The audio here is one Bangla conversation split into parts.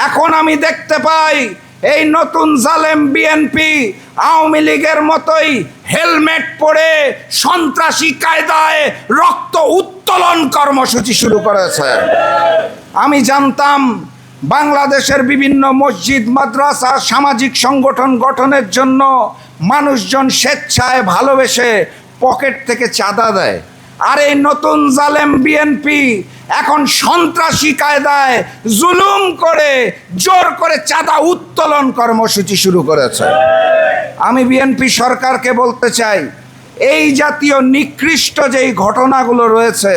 এখন আমি দেখতে পাই এই নতুন জালেম বিএনপি আওয়ামী লীগের মতোই হেলমেট পরে সন্ত্রাসী কায়দায় রক্ত উত্তোলন কর্মসূচি শুরু করেছে। আমি জানতাম বাংলাদেশের বিভিন্ন মসজিদ, মাদ্রাসা, সামাজিক সংগঠন গঠনের জন্য মানুষজন স্বেচ্ছায় ভালোবেসে পকেট থেকে চাঁদা দেয়, আর এই নতুন জালেম বিএনপি এখন সন্ত্রাসী কায়দায় জুলুম করে জোর করে চাঁদা উত্তোলন কর্মসূচি শুরু করেছে। আমি বিএনপি সরকারকে বলতে চাই, এই জাতীয় নিকৃষ্ট যেই ঘটনাগুলো রয়েছে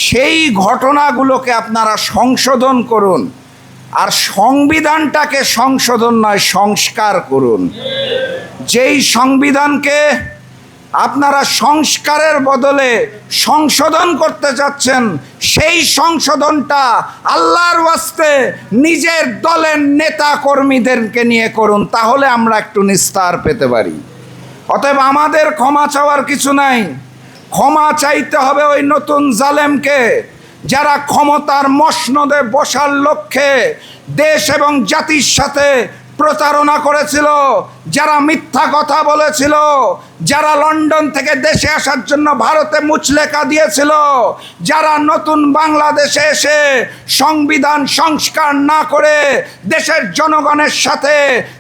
সেই ঘটনাগুলোকে আপনারা সংশোধন করুন, আর সংবিধানটাকে সংশোধন নয় সংস্কার করুন। যেই সংবিধানকে আপনারা সংস্কারের বদলে সংশোধন করতে চাচ্ছেন, সেই সংশোধনটা আল্লাহর ওয়াস্তে নিজের দলের নেতা কর্মীদেরকে নিয়ে করুন, তাহলে আমরা একটু নিস্তার পেতে পারি। অতএব আমাদের ক্ষমা চাওয়ার কিছু নাই, ক্ষমা চাইতে হবে ওই নতুন জালেমকে, যারা ক্ষমতার মসনদে বসার লক্ষ্যে দেশ এবং জাতির সাথে প্রতারণা করেছিল, যারা মিথ্যা কথা বলেছিল, যারা লন্ডন থেকে দেশে আসার জন্য ভারতে মুচলেকা দিয়েছিল, যারা নতুন বাংলাদেশে এসে সংবিধান সংস্কার না করে দেশের জনগণের সাথে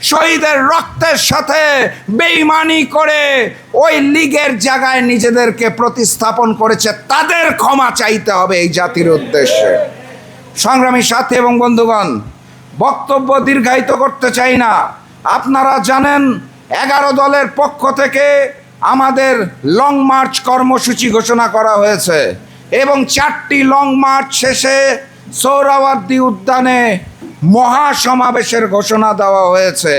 শহীদের রক্তের সাথে বেঈমানি করে ওই লীগের জায়গায় নিজেদেরকে প্রতিস্থাপন করেছে, তাদের ক্ষমা চাইতে হবে এই জাতির উদ্দেশ্যে। সংগ্রামী সাথী এবং বন্ধুগণ, বক্তব্য দীর্ঘায়িত করতে চাই না। আপনারা জানেন 11 দলের পক্ষ থেকে আমাদের লং মার্চ কর্মসূচি ঘোষণা করা হয়েছে এবং 4টি লং মার্চ শেষে সোহরাওয়ার্দী উদ্যানে মহাসমাবেশের ঘোষণা দেওয়া হয়েছে।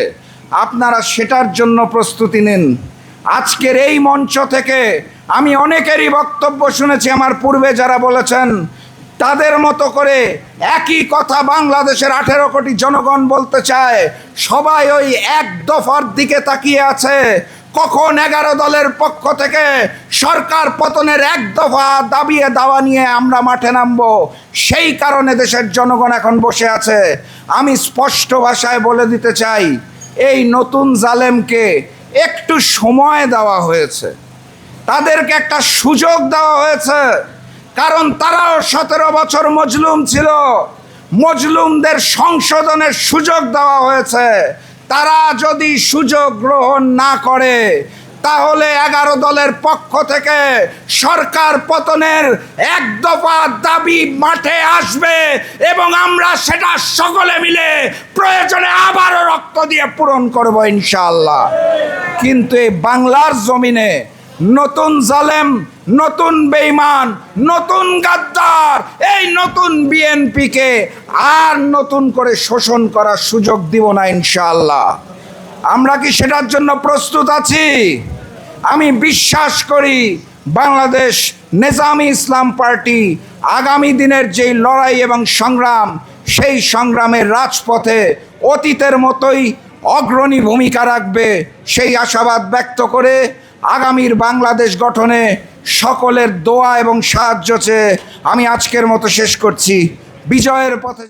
আপনারা সেটার জন্য প্রস্তুতি নিন। আজকের এই মঞ্চ থেকে আমি অনেকেরই বক্তব্য শুনেছি, আমার পূর্বে যারা বলেছেন তাদের মতো করে একই কথা বাংলাদেশের 18 কোটি জনগণ বলতে চায়। সবাই ওই এক দফার দিকে তাকিয়ে আছে, কখন 11 দলের পক্ষ থেকে সরকার পতনের এক দফা দাবিয়ে দাওয়া নিয়ে আমরা মাঠে নামবো। সেই কারণে দেশের জনগণ এখন বসে আছে। আমি স্পষ্ট ভাষায় বলে দিতে চাই, এই নতুন জালেমকে একটু সময় দেওয়া হয়েছে, তাদেরকে একটা সুযোগ দেওয়া হয়েছে, কারণ তারাও 17 বছর মজলুম ছিল। মজলুমদের সংশোধনের সুযোগ দেওয়া হয়েছে। তারা যদি সুযোগ গ্রহণ না করে তাহলে 11 দলের পক্ষ থেকে সরকার পতনের এক দফা দাবি মাঠে আসবে এবং আমরা সেটা সকলে মিলে প্রয়োজনে আবারও রক্ত দিয়ে পূরণ করব ইনশাআল্লাহ। কিন্তু এই বাংলার জমিনে নতুন জালেম, নতুন বেঈমান, নতুন গাদ্দার, এই নতুন বিএনপিকে আর নতুন করে শোষণ করার সুযোগ দিব না ইনশাআল্লাহ। আমরা কি সেটার জন্য প্রস্তুত আছি? আমি বিশ্বাস করি বাংলাদেশ নেজামি ইসলাম পার্টি আগামী দিনের যেই লড়াই এবং সংগ্রাম, সেই সংগ্রামের রাজপথে অতীতের মতোই অগ্রণী ভূমিকা রাখবে, সেই আশাবাদ ব্যক্ত করে আগামীর বাংলাদেশ গঠনে সকলের দোয়া এবং সাহায্য চেয়ে আমি আজকের মতো শেষ করছি। বিজয়ের পথে